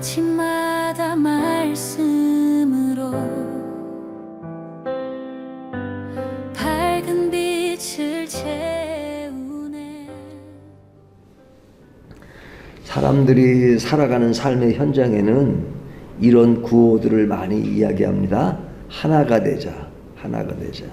아침마다 말씀으로 밝은 빛을 채우네. 사람들이 살아가는 삶의 현장에는 이런 구호들을 많이 이야기합니다. 하나가 되자, 하나가 되자.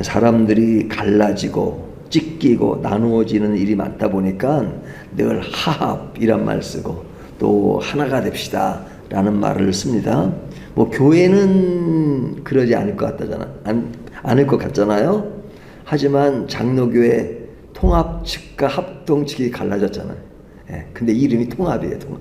사람들이 갈라지고 찢기고 나누어지는 일이 많다 보니까 늘 화합이란 말 쓰고 또 하나가 됩시다 라는 말을 습니다. 뭐 교회는 그러지 않을 것 같잖아요. 하지만 장로교회 통합 측과 합동 측이 갈라졌잖아요. 근데 이름이 통합이에요, 통합.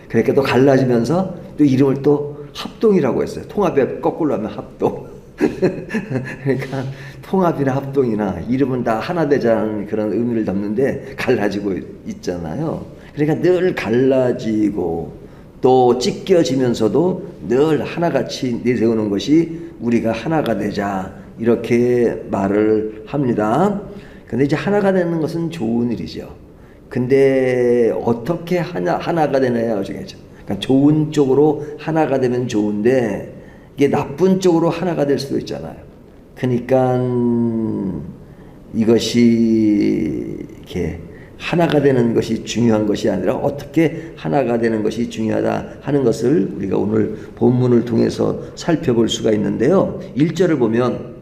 그러니까 또 갈라지면서 또 이름을 또 합동이라고 했어요. 통합에 거꾸로 하면 합동. 그러니까 통합이나 합동이나 이름은 다 하나 되자는 그런 의미를 담는데 갈라지고 있잖아요. 그러니까 늘 갈라지고 또 찢겨지면서도 늘 하나같이 내세우는 것이 우리가 하나가 되자 이렇게 말을 합니다. 근데 이제 하나가 되는 것은 좋은 일이죠. 근데 어떻게 하나가 되느냐가 중요하죠. 그러니까 좋은 쪽으로 하나가 되면 좋은데 이게 나쁜 쪽으로 하나가 될 수도 있잖아요. 그러니까 이것이 이렇게 하나가 되는 것이 중요한 것이 아니라 어떻게 하나가 되는 것이 중요하다 하는 것을 우리가 오늘 본문을 통해서 살펴볼 수가 있는데요. 1절을 보면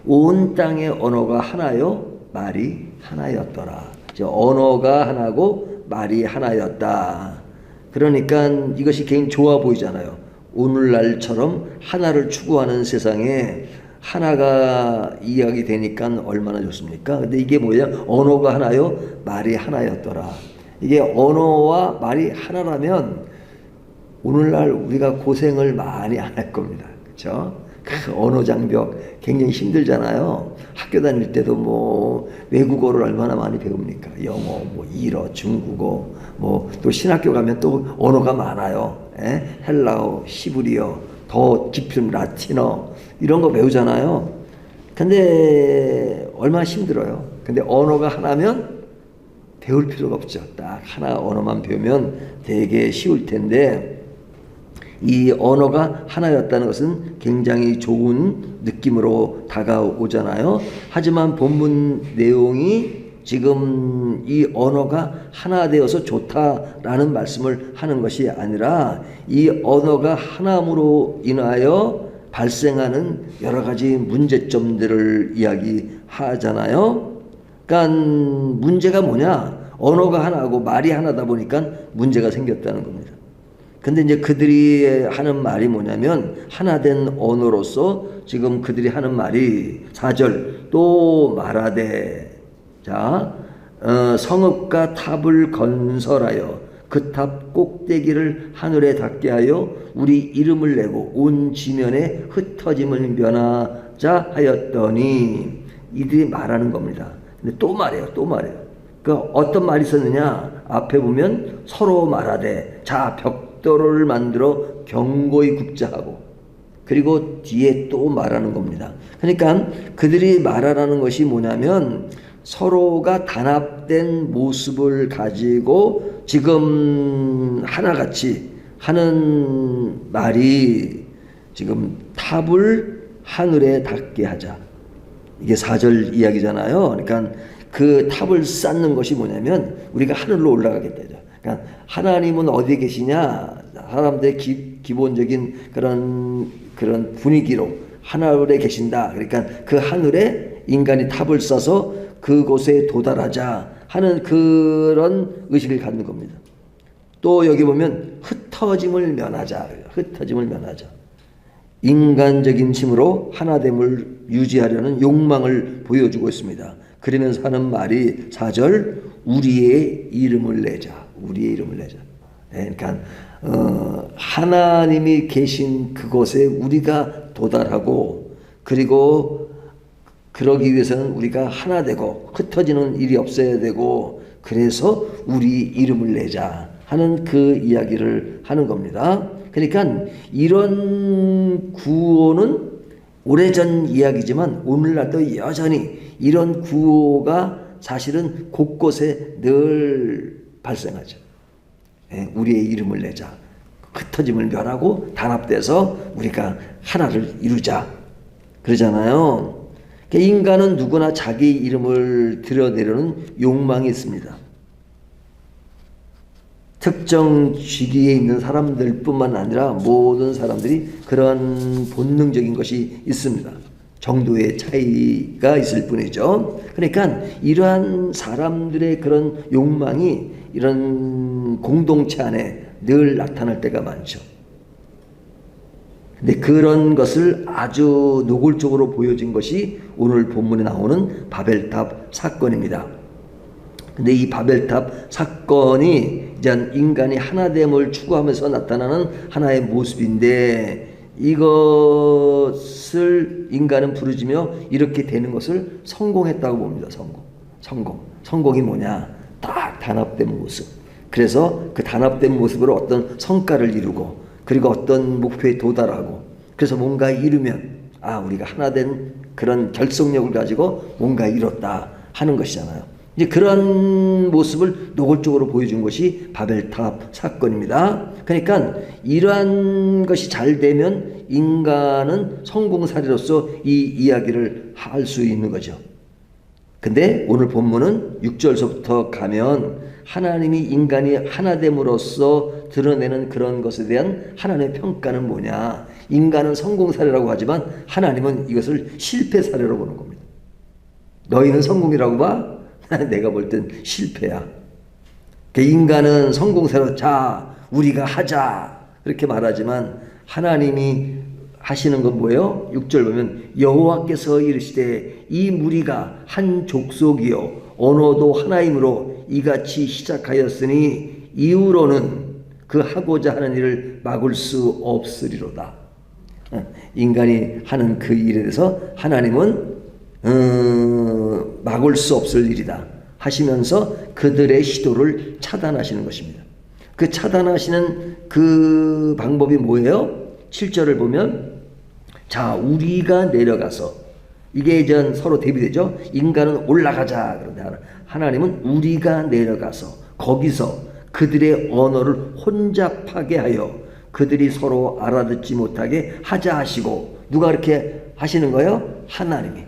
온 땅의 언어가 하나요 말이 하나였더라. 언어가 하나고 말이 하나였다. 그러니까 이것이 굉장히 좋아 보이잖아요. 오늘날처럼 하나를 추구하는 세상에 하나가 이야기 되니까 얼마나 좋습니까? 근데 이게 뭐냐? 언어가 하나요? 말이 하나였더라. 이게 언어와 말이 하나라면 오늘날 우리가 고생을 많이 안 할 겁니다. 그렇죠? 그 언어 장벽 굉장히 힘들잖아요. 학교 다닐 때도 뭐 외국어를 얼마나 많이 배웁니까? 영어, 뭐 일어, 중국어, 뭐 또 신학교 가면 또 언어가 많아요. 헬라어, 히브리어, 더 깊은 라틴어 이런 거 배우잖아요. 근데 얼마나 힘들어요. 근데 언어가 하나면 배울 필요가 없죠. 딱 하나 언어만 배우면 되게 쉬울 텐데 이 언어가 하나였다는 것은 굉장히 좋은 느낌으로 다가오잖아요. 하지만 본문 내용이 지금 이 언어가 하나 되어서 좋다라는 말씀을 하는 것이 아니라 이 언어가 하나함으로 인하여 발생하는 여러 가지 문제점들을 이야기하잖아요. 그러니까 문제가 뭐냐? 언어가 하나고 말이 하나다 보니까 문제가 생겼다는 겁니다. 근데 이제 그들이 하는 말이 뭐냐면 하나된 언어로서 지금 그들이 하는 말이 4절 또 말하되 자 성읍과 탑을 건설하여 그 탑 꼭대기를 하늘에 닿게 하여 우리 이름을 내고 온 지면에 흩어짐을 면하자 하였더니 이들이 말하는 겁니다. 근데 또 말해요. 또 말해요. 그 어떤 말이 있었느냐? 앞에 보면 서로 말하되 자 벽돌을 만들어 견고히 굽자 하고 그리고 뒤에 또 말하는 겁니다. 그러니까 그들이 말하라는 것이 뭐냐면 서로가 단합된 모습을 가지고 지금 하나같이 하는 말이 지금 탑을 하늘에 닿게 하자. 이게 4절 이야기잖아요. 그러니까 그 탑을 쌓는 것이 뭐냐면 우리가 하늘로 올라가겠다죠. 그러니까 하나님은 어디에 계시냐? 사람들의 기본적인 그런 분위기로 하늘에 계신다. 그러니까 그 하늘에 인간이 탑을 쌓아서 그곳에 도달하자 하는 그런 의식을 갖는 겁니다. 또 여기 보면 흩어짐을 면하자. 흩어짐을 면하자. 인간적인 힘으로 하나됨을 유지하려는 욕망을 보여주고 있습니다. 그러면서 하는 말이 4절 우리의 이름을 내자. 우리의 이름을 내자. 그러니까 하나님이 계신 그곳에 우리가 도달하고 그리고 그러기 위해서는 우리가 하나 되고 흩어지는 일이 없어야 되고 그래서 우리 이름을 내자 하는 그 이야기를 하는 겁니다. 그러니까 이런 구호는 오래전 이야기지만 오늘날도 여전히 이런 구호가 사실은 곳곳에 늘 발생하죠. 우리의 이름을 내자. 흩어짐을 멸하고 단합돼서 우리가 하나를 이루자. 그러잖아요. 그러니까 인간은 누구나 자기 이름을 드러내려는 욕망이 있습니다. 특정 주기에 있는 사람들뿐만 아니라 모든 사람들이 그런 본능적인 것이 있습니다. 정도의 차이가 있을 뿐이죠. 그러니까 이러한 사람들의 그런 욕망이 이런 공동체 안에 늘 나타날 때가 많죠. 근데 그런 것을 아주 노골적으로 보여진 것이 오늘 본문에 나오는 바벨탑 사건입니다. 근데 이 바벨탑 사건이 이제 인간이 하나됨을 추구하면서 나타나는 하나의 모습인데, 이것을 인간은 부르짖으며 이렇게 되는 것을 성공했다고 봅니다. 성공이 뭐냐? 딱 단합된 모습. 그래서 그 단합된 모습으로 어떤 성과를 이루고, 그리고 어떤 목표에 도달하고, 그래서 뭔가 이루면 우리가 하나된 그런 결속력을 가지고 뭔가 이뤘다 하는 것이잖아요. 이제 그런 모습을 노골적으로 보여준 것이 바벨탑 사건입니다. 그러니까 이러한 것이 잘 되면 인간은 성공사례로서 이 이야기를 할 수 있는 거죠. 근데 오늘 본문은 6절서부터 가면 하나님이 인간이 하나됨으로써 드러내는 그런 것에 대한 하나님의 평가는 뭐냐? 인간은 성공사례라고 하지만 하나님은 이것을 실패사례로 보는 겁니다. 너희는 성공이라고 봐? 내가 볼 땐 실패야. 인간은 성공사례로 자 우리가 하자 그렇게 말하지만 하나님이 하시는 건 뭐예요? 6절 보면 여호와께서 이르시되 이 무리가 한 족속이요 언어도 하나이므로 이같이 시작하였으니 이후로는 그 하고자 하는 일을 막을 수 없으리로다. 인간이 하는 그 일에 대해서 하나님은 막을 수 없을 일이다 하시면서 그들의 시도를 차단하시는 것입니다. 그 차단하시는 그 방법이 뭐예요? 7절을 보면 자 우리가 내려가서, 이게 이제 서로 대비되죠. 인간은 올라가자 그런데 하나님은 우리가 내려가서 거기서 그들의 언어를 혼잡하게 하여 그들이 서로 알아듣지 못하게 하자 하시고, 누가 그렇게 하시는 거예요? 하나님이.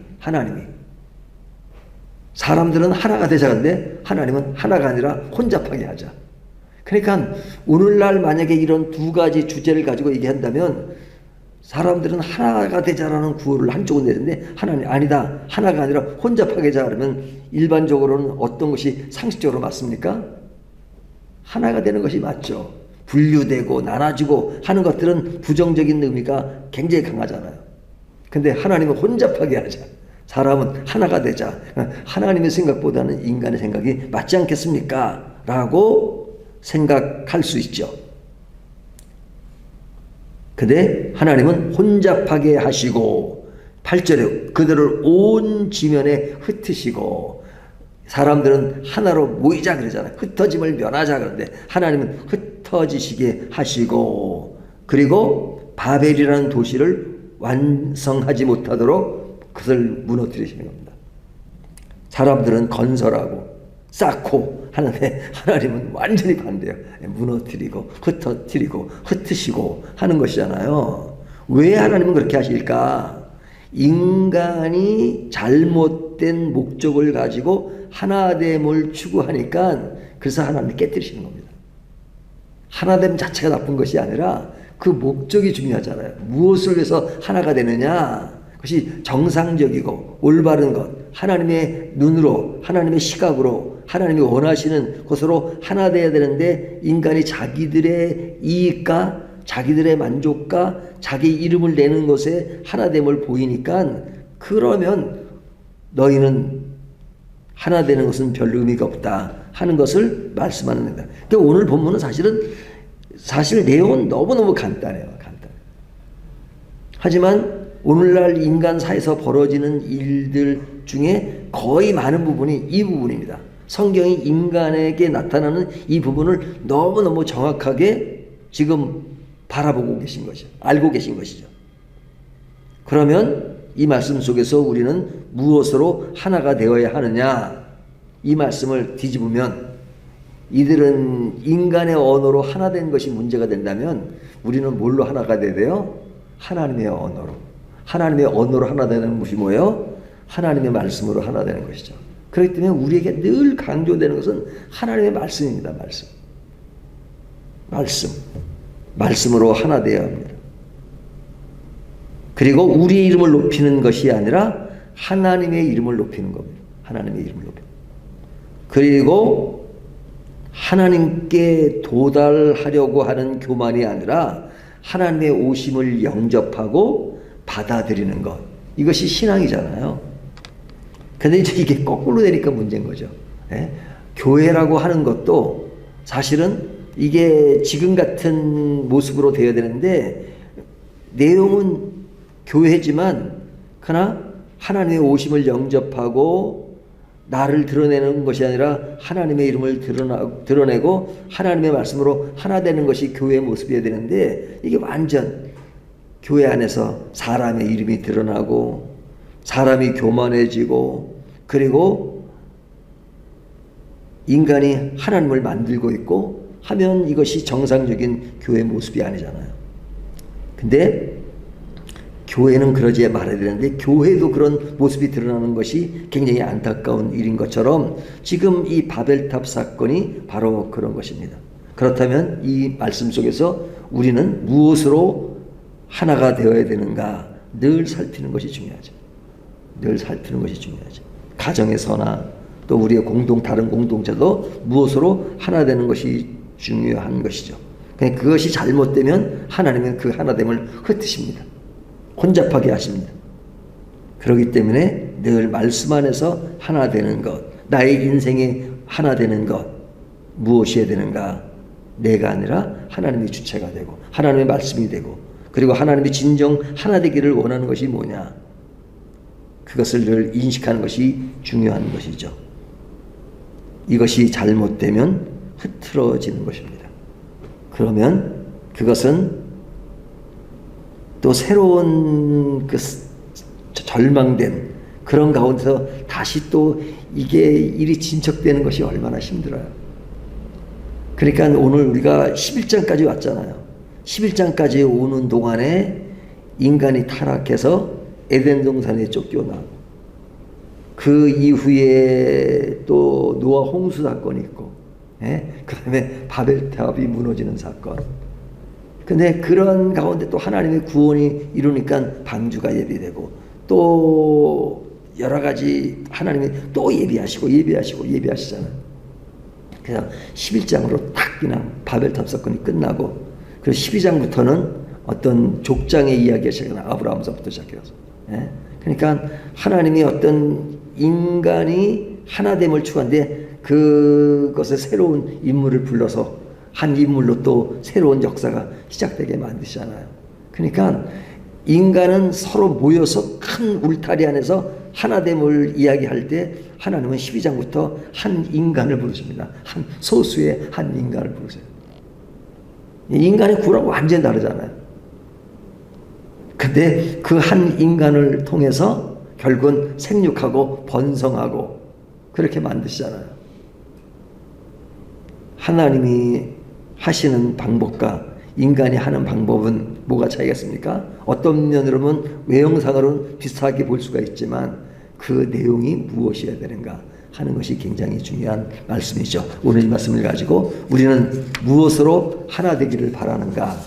사람들은 하나가 되자 하는데 하나님은 하나가 아니라 혼잡하게 하자. 그러니까 오늘날 만약에 이런 두 가지 주제를 가지고 얘기한다면 사람들은 하나가 되자라는 구호를 한쪽은 내는데 하나님 아니다, 하나가 아니라 혼잡하게 하자 그러면 일반적으로는 어떤 것이 상식적으로 맞습니까? 하나가 되는 것이 맞죠. 분류되고 나눠지고 하는 것들은 부정적인 의미가 굉장히 강하잖아요. 근데 하나님은 혼잡하게 하자, 사람은 하나가 되자, 하나님의 생각보다는 인간의 생각이 맞지 않겠습니까? 라고 생각할 수 있죠. 근데 하나님은 혼잡하게 하시고 8절에 그들을 온 지면에 흩으시고, 사람들은 하나로 모이자 그러잖아요. 흩어짐을 면하자 그러는데 하나님은 흩어지시게 하시고, 그리고 바벨이라는 도시를 완성하지 못하도록 그것을 무너뜨리시는 겁니다. 사람들은 건설하고 쌓고 하는데 하나님은 완전히 반대예요. 무너뜨리고 흩어뜨리고 흩으시고 하는 것이잖아요. 왜 하나님은 그렇게 하실까? 인간이 잘못된 목적을 가지고 하나됨을 추구하니까, 그래서 하나님이 깨뜨리시는 겁니다. 하나됨 자체가 나쁜 것이 아니라 그 목적이 중요하잖아요. 무엇을 위해서 하나가 되느냐, 그것이 정상적이고 올바른 것, 하나님의 눈으로, 하나님의 시각으로, 하나님이 원하시는 것으로 하나 되어야 되는데, 인간이 자기들의 이익과 자기들의 만족과 자기 이름을 내는 것에 하나됨을 보이니까, 그러면 너희는 하나 되는 것은 별 의미가 없다 하는 것을 말씀하는 겁니다. 그러니까 오늘 본문은 사실 내용은 너무너무 간단해요. 하지만 오늘날 인간사에서 벌어지는 일들 중에 거의 많은 부분이 이 부분입니다. 성경이 인간에게 나타나는 이 부분을 너무너무 정확하게 지금 바라보고 계신 것이죠. 알고 계신 것이죠. 그러면 이 말씀 속에서 우리는 무엇으로 하나가 되어야 하느냐, 이 말씀을 뒤집으면 이들은 인간의 언어로 하나 된 것이 문제가 된다면 우리는 뭘로 하나가 돼야 돼요? 하나님의 언어로. 하나님의 언어로 하나 되는 것이 뭐예요? 하나님의 말씀으로 하나 되는 것이죠. 그렇기 때문에 우리에게 늘 강조되는 것은 하나님의 말씀입니다. 말씀으로 하나 되어야 합니다. 그리고 우리 이름을 높이는 것이 아니라 하나님의 이름을 높이는 겁니다. 하나님의 이름을 높이는. 그리고 하나님께 도달하려고 하는 교만이 아니라 하나님의 오심을 영접하고 받아들이는 것. 이것이 신앙이잖아요. 근데 이제 이게 거꾸로 되니까 문제인 거죠. 예? 교회라고 하는 것도 사실은 이게 지금 같은 모습으로 되어야 되는데 내용은 교회지만 그러나 하나님의 오심을 영접하고 나를 드러내는 것이 아니라 하나님의 이름을 드러내고 하나님의 말씀으로 하나 되는 것이 교회의 모습이어야 되는데 이게 완전 교회 안에서 사람의 이름이 드러나고 사람이 교만해지고 그리고 인간이 하나님을 만들고 있고 하면 이것이 정상적인 교회의 모습이 아니잖아요. 근데 교회는 그러지 말아야 되는데 교회도 그런 모습이 드러나는 것이 굉장히 안타까운 일인 것처럼 지금 이 바벨탑 사건이 바로 그런 것입니다. 그렇다면 이 말씀 속에서 우리는 무엇으로 하나가 되어야 되는가 늘 살피는 것이 중요하죠. 늘 살피는 것이 중요하죠. 가정에서나 또 우리의 다른 공동체도 무엇으로 하나 되는 것이 중요한 것이죠. 그것이 잘못되면 하나님은 그 하나됨을 흩으십니다. 혼잡하게 하십니다. 그렇기 때문에 늘 말씀 안에서 하나 되는 것, 나의 인생에 하나 되는 것, 무엇이어야 되는가? 내가 아니라 하나님의 주체가 되고 하나님의 말씀이 되고 그리고 하나님이 진정 하나 되기를 원하는 것이 뭐냐? 그것을 늘 인식하는 것이 중요한 것이죠. 이것이 잘못되면 흐트러지는 것입니다. 그러면 그것은 또 새로운 그 절망된 그런 가운데서 다시 또 이게 일이 진척되는 것이 얼마나 힘들어요. 그러니까 오늘 우리가 11장까지 왔잖아요. 11장까지 오는 동안에 인간이 타락해서 에덴 동산에 쫓겨나고 그 이후에 또 노아 홍수 사건이 있고 그 다음에 바벨탑이 무너지는 사건. 근데 그런 가운데 또 하나님의 구원이 이루니까 방주가 예비되고 또 여러 가지 하나님이 또 예비하시잖아요. 그래서 11장으로 딱 그냥 바벨탑 사건이 끝나고 그리고 12장부터는 어떤 족장의 이야기가 시작해서 아브라함서부터 시작해서 그러니까 하나님이 어떤 인간이 하나됨을 추구하는데 그것을 새로운 인물을 불러서 한 인물로 또 새로운 역사가 시작되게 만드시잖아요. 그러니까 인간은 서로 모여서 큰 울타리 안에서 하나됨을 이야기할 때 하나님은 12장부터 한 인간을 부르십니다. 한 소수의 한 인간을 부르세요. 인간의 구랑 완전히 다르잖아요. 근데 그 한 인간을 통해서 결국은 생육하고 번성하고 그렇게 만드시잖아요. 하나님이 하시는 방법과 인간이 하는 방법은 뭐가 차이가 있습니까? 어떤 면으로는 외형상으로는 비슷하게 볼 수가 있지만 그 내용이 무엇이어야 되는가 하는 것이 굉장히 중요한 말씀이죠. 오늘 이 말씀을 가지고 우리는 무엇으로 하나 되기를 바라는가?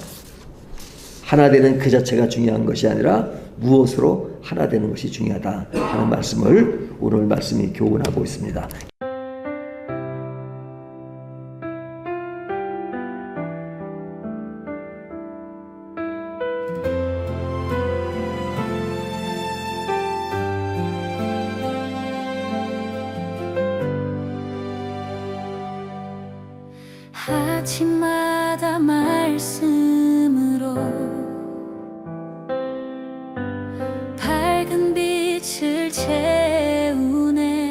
하나 되는 그 자체가 중요한 것이 아니라 무엇으로 하나 되는 것이 중요하다 하는 말씀을 오늘 말씀이 교훈하고 있습니다. 아침마다 말씀으로 밝은 빛을 채우네.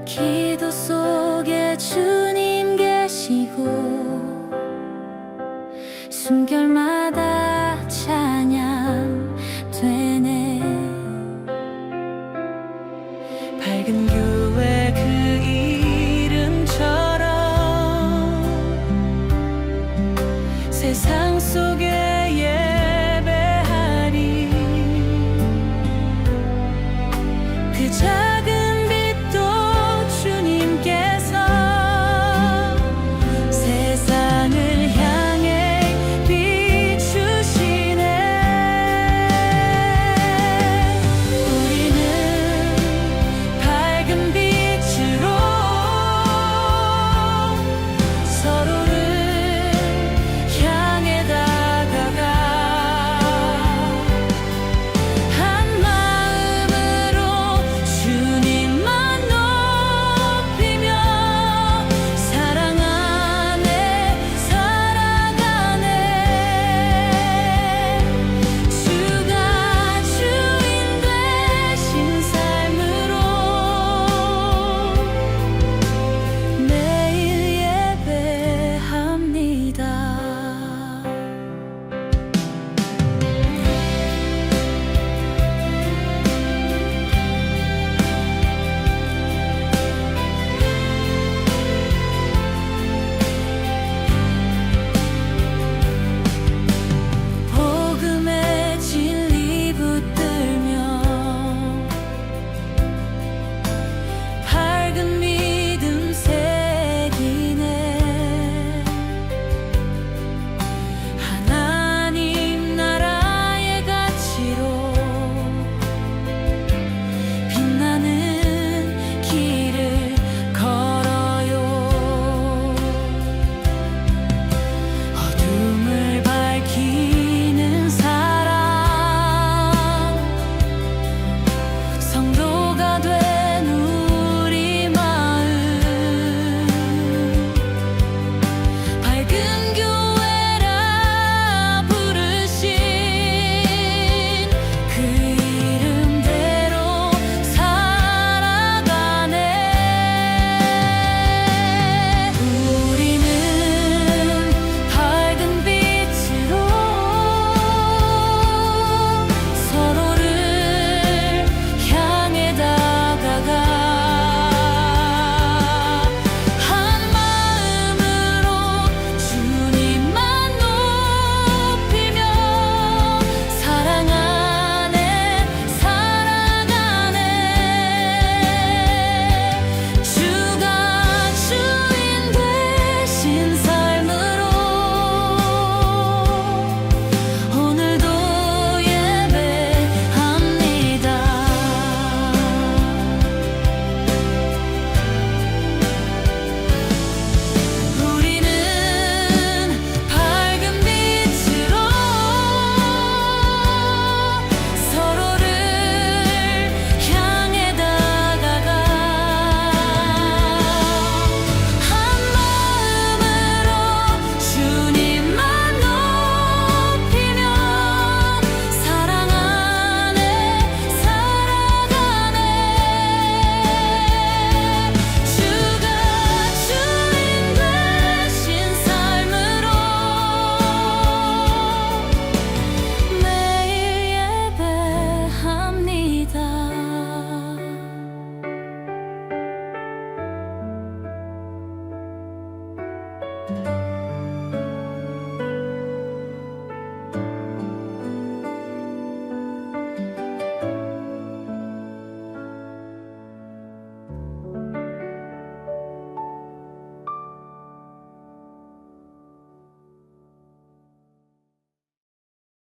기도 속에 주님 계시고 숨결마다 찬양 되네. 밝은 교회 그